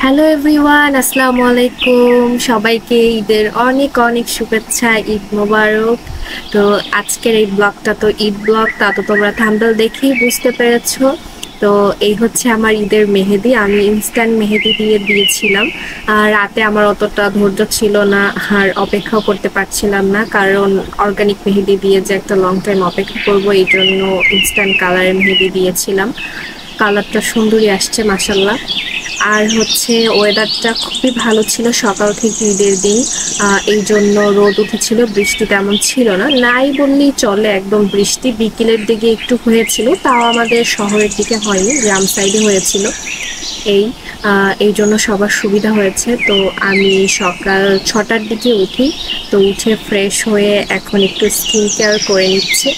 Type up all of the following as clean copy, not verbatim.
Hello everyone, আসসালামু আলাইকুম। সবাইকে ঈদের অনেক অনেক শুভেচ্ছা, ঈদ মোবারক। তো আজকের এই ব্লগটা তো ঈদ ব্লগ, তা তো তোমরা থাম্বনেল দেখেই বুঝতে পেরেছো। তো এই হচ্ছে আমার ঈদের মেহেদি। আমি ইনস্ট্যান্ট মেহেদি দিয়েছিলাম। রাতে আমার অতটা ধৈর্য ছিল না আর অপেক্ষাও করতে পারছিলাম না, কারণ অর্গানিক মেহেদি দিয়ে যে একটা লং টাইম অপেক্ষা করবো, এই জন্য ইনস্ট্যান্ট কালারের মেহেদি দিয়েছিলাম। কালারটা সুন্দরই আসছে মাশাল্লাহ। আর হচ্ছে ওয়েদারটা খুবই ভালো ছিল সকাল থেকে ঈদের দিন, এই জন্য রোদ উঠেছিল, বৃষ্টি তেমন ছিল না, নাই বললেই চলে। একদম বৃষ্টি বিকেলের দিকে একটু হয়েছিল, তাও আমাদের শহরের দিকে হয়নি, গ্রাম সাইডে হয়েছিল। এই জন্য সবার সুবিধা হয়েছে। তো আমি সকাল 6টার দিকে উঠি, তো উঠে ফ্রেশ হয়ে এখন একটু স্কিন কেয়ার করে নিচ্ছি।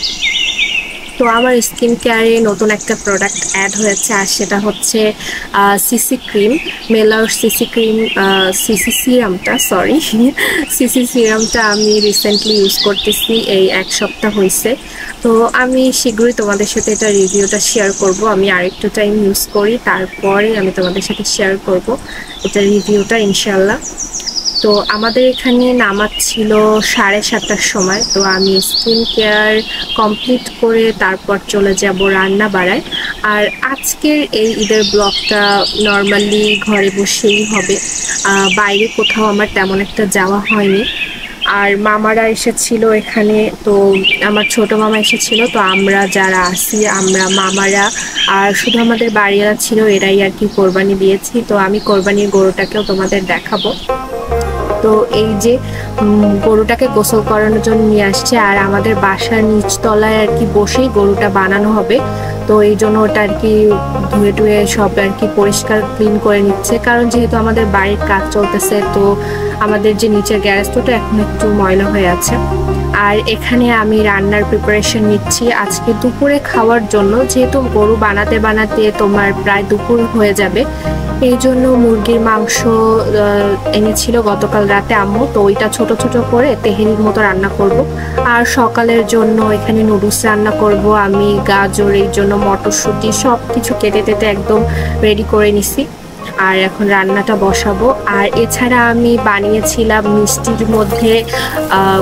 তো আমার স্কিন কেয়ারে নতুন একটা প্রোডাক্ট অ্যাড হয়েছে, আর সেটা হচ্ছে সিসি ক্রিম, মেলার সিসি ক্রিম, সিসি সিরামটা আমি রিসেন্টলি ইউজ করতেছি, এই 1 সপ্তাহ হয়েছে। তো আমি শীঘ্রই তোমাদের সাথে এটা রিভিউটা শেয়ার করব। আমি আরেকটু টাইম ইউজ করি, তারপরে আমি তোমাদের সাথে শেয়ার করব এটা রিভিউটা ইনশাল্লাহ। তো আমাদের এখানে নামাজ ছিল 7:30টার সময়। তো আমি স্কিন কেয়ার কমপ্লিট করে তারপর চলে যাব রান্না বাড়ায়। আর আজকের এই ঈদের ব্লগটা নর্মালি ঘরে বসেই হবে, বাইরে কোথাও আমার তেমন একটা যাওয়া হয়নি। আর মামারা এসেছিল এখানে, তো আমার ছোট মামা এসেছিল। তো আমরা যারা আছি, আমরা মামারা আর শুধু আমাদের বাড়িওয়ালা ছিল, এরাই আর কি কোরবানি দিয়েছি। তো আমি কোরবানির গরুটাকেও তোমাদের দেখাবো। তো এই যে গরুটাকে গোসল করানোর জন্য নিয়ে আসছে, আর আমাদের বাসার নিচতলায় আর কি বসেই গরুটা বানানো হবে। তো এই জন্য ওটা আর কি ধুয়ে টুয়ে সব আর কি পরিষ্কার ক্লিন করে নিচ্ছে, কারণ যেহেতু আমাদের বাড়ির কাজ চলতেছে, তো আমাদের যে নিচের গ্যারেজটা এখন একটু ময়লা হয়ে আছে। আর এখানে আমি রান্নার প্রিপারেশন নিচ্ছি আজকে দুপুরে খাওয়ার জন্য, যেহেতু গরু বানাতে বানাতে তোমার প্রায় দুপুর হয়ে যাবে। এই জন্য মুরগির মাংস এনেছিল গতকাল রাতে আম্মু, তো ওইটা ছোট ছোট করে তেহেরির মতো রান্না করব। আর সকালের জন্য এখানে নুডলস রান্না করব। আমি গাজর, এই জন্য মটরশুঁটি সব কিছু কেটে টেটে একদম রেডি করে নিছি, আর এখন রান্নাটা বসাবো। আর এছাড়া আমি বানিয়েছিলাম মিষ্টির মধ্যে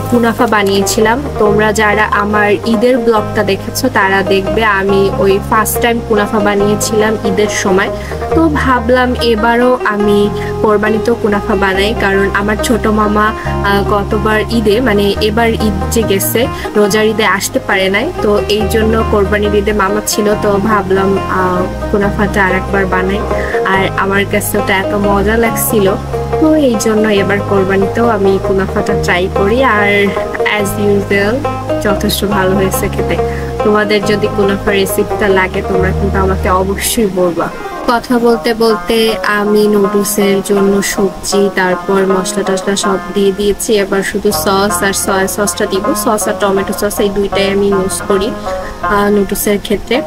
কুনাফা বানিয়েছিলাম। তোমরা যারা আমার ঈদের ব্লগটা দেখেছো তারা দেখবে আমি ওই ফার্স্ট টাইম কুনাফা বানিয়েছিলাম ঈদের সময়। তো ভাবলাম এবারও আমি কোরবানিতেও কুনাফা বানাই, কারণ আমার ছোট মামা গতবার ঈদে, মানে এবার ঈদ যে গেছে রোজার ঈদে আসতে পারে নাই, তো এই জন্য কোরবানির ঈদে মামা ছিল। তো ভাবলাম কুনাফাটা আর একবার বানাই, আর আমার কাছে ওটা এত মজা লাগছিল, তো এই জন্য এবার কোরবানিতেও আমি কুনাফাটা ট্রাই করি। আর অ্যাজ ইউজুয়াল যথেষ্ট ভালো হয়েছে খেতে। তোমাদের যদি কুনাফার রেসিপিটা লাগে তোমরা কিন্তু আমাকে অবশ্যই বলবা। কথা বলতে বলতে আমি নুডলসের জন্য সবজি, তারপর মশলা টশলা সব দিয়ে দিয়েছি। এবার শুধু সস আর সয়া সসটা দিব। সস আর টমেটো সস এই দুইটাই আমি ইউজ করি নুডলসের ক্ষেত্রে।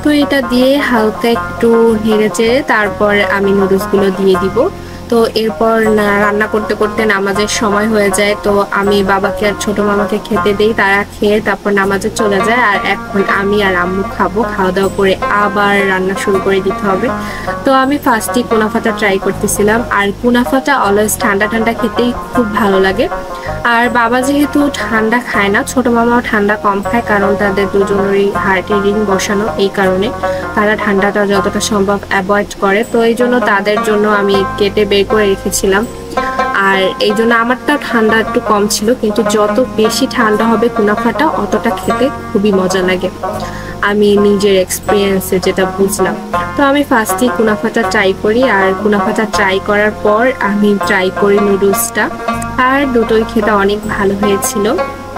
তো এটা দিয়ে হালকা একটু নেড়ে চেড়ে তারপর আমি নুডলসগুলো দিয়ে দিব। তো এরপর রান্না করতে করতে নামাজের সময় হয়ে যায়, তো আমি বাবাকে আর ছোট মামাকে খেতে দেই, তারা খেয়ে তারপর নামাজে চলে যায়। আর এখন আমি আর আম্মু খাবো, খাওয়া দাওয়া করে আবার রান্না শুরু করে দিতে হবে। তো আমি ফার্স্টে কুনাফাটা ট্রাই করতেছিলাম, আর কুনাফাটা অলওয়েজ ঠান্ডা ঠান্ডা খেতেই খুব ভালো লাগে। আর বাবা যেহেতু ঠান্ডা খায় না, ছোট মামাও ঠান্ডা কম খায়, কারণ তাদের দুজনেরই হার্টে রিং বসানো, এই কারণে তারা ঠান্ডাটা যতটা সম্ভব অ্যাভয়েড করে। তো এই জন্য তাদের জন্য আমি কেটে বের করে রেখেছিলাম। আর এই জন্য আমারটাও ঠান্ডা একটু কম ছিল, কিন্তু যত বেশি ঠান্ডা হবে কুনাফাটা অতটা খেতে খুবই মজা লাগে, আমি নিজের এক্সপিরিয়েন্সে যেটা বুঝলাম। তো আমি ফার্স্টে কুনাফাটা ট্রাই করি, আর কুনাফাটা ট্রাই করার পর আমি ট্রাই করি নুডলসটা, আর দুটোই খেতে অনেক ভালো হয়েছিল।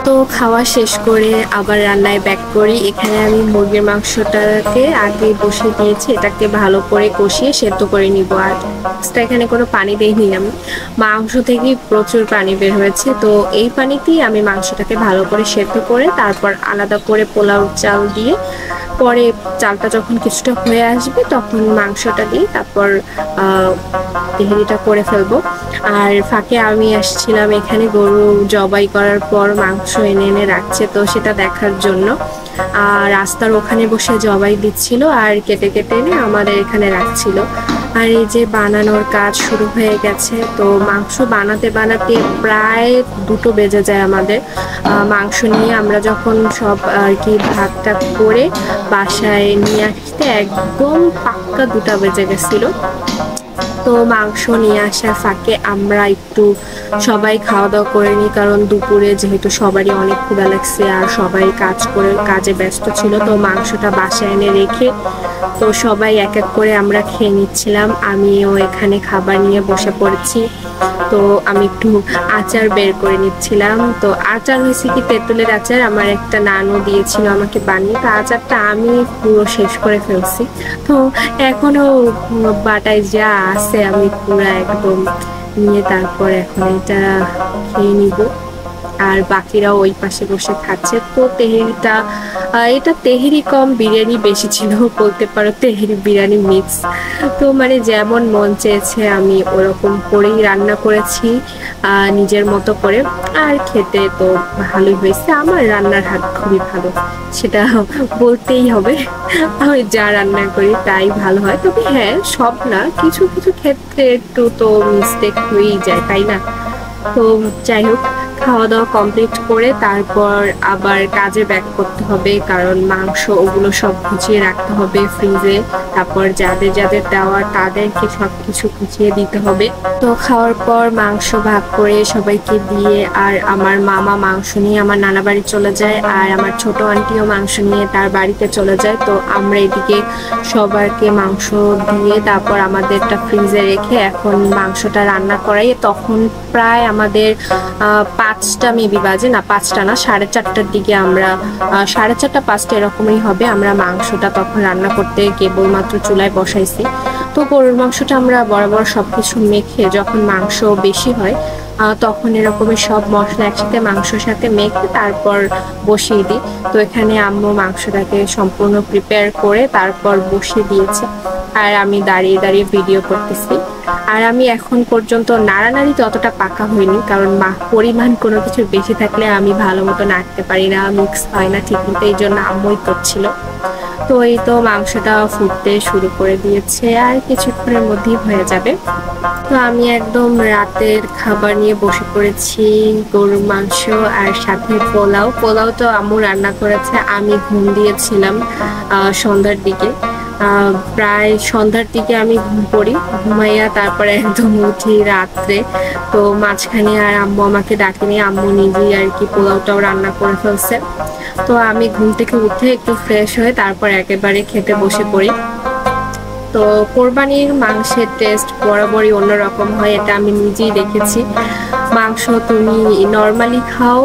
তো খাওয়া শেষ করে আবার রান্নায় ব্যাক করি। এখানে আমি মুরগির মাংসটাকে আগে বসিয়ে দিয়েছি, এটাকে ভালো করে কষিয়ে সেদ্ধ করে নিব। আর এখানে কোনো পানি দেইনি আমি, মাংস থেকে প্রচুর পানি বের হয়েছে। তো এই পানিতেই আমি মাংসটাকে ভালো করে সেদ্ধ করে তারপর আলাদা করে পোলাও চাল দিয়ে, পরে চালটা যখন কিছুটা হয়ে আসবে তখন মাংসটা দিয়ে তারপর তেহারিটা করে ফেলবো। আর ফাঁকে আমি আসছিলাম এখানে গরু জবাই করার পর মাংস এনে এনে রাখছে, তো সেটা দেখার জন্য। আর রাস্তার ওখানে বসে জবাই দিচ্ছিল আর কেটে কেটে এনে আমাদের এখানে রাখছিল। আর এই যে বানানোর কাজ শুরু হয়ে গেছে। তো মাংস বানাতে বানাতে প্রায় 2টো বেজে যায় আমাদের। মাংস নিয়ে আমরা যখন সব আর কি ভাগটা করে বাসায় নিয়ে আসতে একদম পাক্কা 2টা বেজে গেছিল। তো মাংস নিয়ে আসার ফাঁকে আমরা একটু সবাই খাওয়া দাওয়া করে নিই, কারণ দুপুরে যেহেতু সবারই অনেক ক্ষুধা লাগছে আর সবাই কাজে ব্যস্ত ছিল। তো মাংসটা বাসায় এনে রেখে তো সবাই এক এক করে আমরা খেয়ে নিচ্ছিলাম। আমিও এখানে খাবার নিয়ে বসে পড়েছি। তো আমি একটু আচার বের করে নিচ্ছিলাম। তো আচার হয়েছে কি তেঁতুলের আচার, আমার একটা নানু দিয়েছিল আমাকে বানিয়ে। তো আচারটা আমি পুরো শেষ করে ফেলছি। তো এখনো বাটায় যা আছে আমি পুরো একদম নিয়ে তারপর এখন এটা খেয়ে নিব। আর বাকিরা ওই পাশে বসে খাচ্ছে। তো তেহেরিটা এটা তেহেরি কম বিরিয়ানি বেশি ছিল বলতে পারো, তেহেরি বিরিয়ানি মিক্স। তো মানে যেমন মন চেয়েছে আমি ওরকম করেই রান্না করেছি নিজের মতো করে। আর খেতে তো ভালোই হয়েছে, আমার রান্নার হাত খুবই ভালো, সেটা বলতেই হবে। আমি যা রান্না করি তাই ভালো হয়। তবে হ্যাঁ, সব না, কিছু কিছু ক্ষেত্রে একটু তো মিস্টেক হয়েই যায়, তাই না? তো যাই হোক, খাওয়া দাওয়া কমপ্লিট করে তারপর আবার কাজে ব্যাক করতে হবে, কারণ মাংস ওগুলো সব গুছিয়ে রাখতে হবে ফ্রিজে। তারপর যাদের যাদের দেওয়া তাদেরকে সব কিছু গুছিয়ে দিতে হবে। তো খাওয়ার পর মাংস ভাগ করে সবাইকে দিয়ে আর আমার মামা মাংস নিয়ে আমার নানা বাড়ি চলে যায়, আর আমার ছোট আন্টিও মাংস নিয়ে তার বাড়িতে চলে যায়। তো আমরা এদিকে সবাইকে মাংস দিয়ে তারপর আমাদেরটা ফ্রিজে রেখে এখন মাংসটা রান্না করাই। তখন প্রায় আমাদের 5টা মেবি বাজে, না 5টা না, 4:30টার দিকে আমরা 4:30, 5টা এরকমই হবে। আমরা মাংসটা তখন রান্না করতে কেবলমাত্র চুলায় বসাইছি। তো গরুর মাংসটা আমরা বরাবর সবকিছু মেখে যখন মাংস বেশি হয় তখন এরকমের সব মশলা একসাথে মাংসর সাথে মেখে তারপর বসিয়ে দিই। তো এখানে আম্মু মাংসটাকে সম্পূর্ণ প্রিপেয়ার করে তারপর বসিয়ে দিয়েছে, আর আমি দাঁড়িয়ে দাঁড়িয়ে ভিডিও করতেছি। আর আমি এখন পর্যন্ত নাড়ানাড়ি ততটা পাকা হয়নি, কারণ পরিমাণ কোনো কিছু বেশি থাকলে আমি ভালো মতো নাড়তে পারি না, মিক্স হয় না ঠিক মতো, এই জন্য আম্মুই করছিল। তো এই তো মাংসটা ফুটতে শুরু করে দিয়েছে, আর কিছুক্ষণের মধ্যেই হয়ে যাবে। তো আমি একদম রাতের খাবার নিয়ে বসে পড়েছি, গরুর মাংস আর সাথে পোলাও তো আম্মু রান্না করেছে। আমি ঘুম দিয়েছিলাম সন্ধ্যার দিকে, প্রায় সন্ধ্যার দিকে আমি ঘুমাইয়া তারপরে একদম উঠি রাত্রে। তো মাঝখানে আর আম্মু আমাকে ডাকেনি, আম্মু নিজেই আর কি পোলাওটাও রান্না করে ফেলছে। তো আমি ঘুম থেকে উঠে একটু ফ্রেশ হয়ে তারপর একেবারে খেতে বসে পড়ি। তো কোরবানির মাংসের টেস্ট বরাবরই অন্যরকম হয়, এটা আমি নিজেই দেখেছি। মাংস তুমি নর্মালি খাও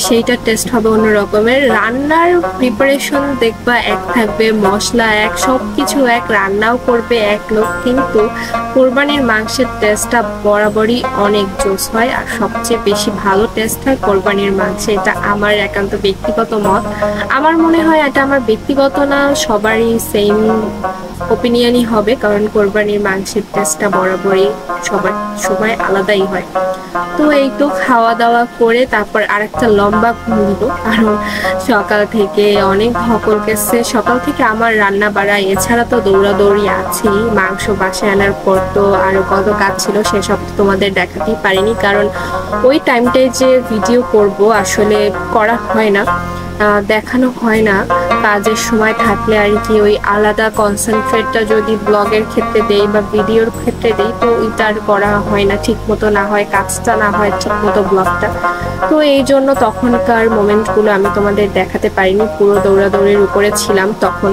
সেইটার টেস্ট হবে অন্য রকমের, রান্নার প্রিপারেশন দেখবা এক থাকবে, মশলা এক, সব কিছু এক, রান্নাও করবে এক লোক, কিন্তু কোরবানির মাংসের টেস্টটা বরাবরই অনেক জোস হয়। আর সবচেয়ে বেশি ভালো টেস্ট হয় কোরবানির মাংসে, এটা আমার একান্ত ব্যক্তিগত মত। আমার মনে হয় এটা আমার ব্যক্তিগত না, সবারই সেম ওপিনিয়নই হবে, কারণ কোরবানির মাংসের টেস্টটা বরাবরই সবার সময় আলাদাই হয়। তো এই তো খাওয়া দাওয়া করে তারপর আরেকটা লম্বা ঘুম দিব, কারণ সকাল থেকে অনেক ধকল গেছে। সকাল থেকে আমার রান্না বাড়া, এছাড়া তো দৌড়াদৌড়ি আছেই। মাংস বাসায় আনার পর তো আরো কত কাজ ছিল, সেসব তোমাদের দেখাতেই পারিনি, কারণ ওই টাইমটায় যে ভিডিও করব আসলে করা হয় না, দেখানো হয় না। কাজের সময় থাকলে আর কি ওই আলাদা কনসেন্ট্রেটটা যদি ব্লগের ক্ষেত্রে দেই বা ভিডিওর ক্ষেত্রে দেই তো ওইটা আর করা হয় না ঠিক মতো, না হয় কাজটা, না হয় ঠিক মতো ব্লগটা। তো এই জন্য তখনকার মোমেন্টগুলো আমি তোমাদের দেখাতে পারিনি, পুরো দৌড়াদৌড়ির উপরে ছিলাম তখন।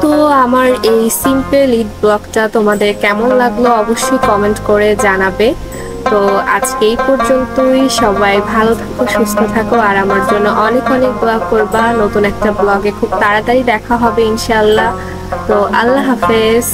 তো আমার এই সিম্পল ঈদ ব্লগটা তোমাদের কেমন লাগলো অবশ্যই কমেন্ট করে জানাবে। তো আজকে এই পর্যন্তই। সবাই ভালো থাকো, সুস্থ থাকো, আর আমার জন্য অনেক অনেক দোয়া করবা। নতুন একটা ব্লগে খুব তাড়াতাড়ি দেখা হবে ইনশাআল্লাহ। তো আল্লাহ হাফেজ।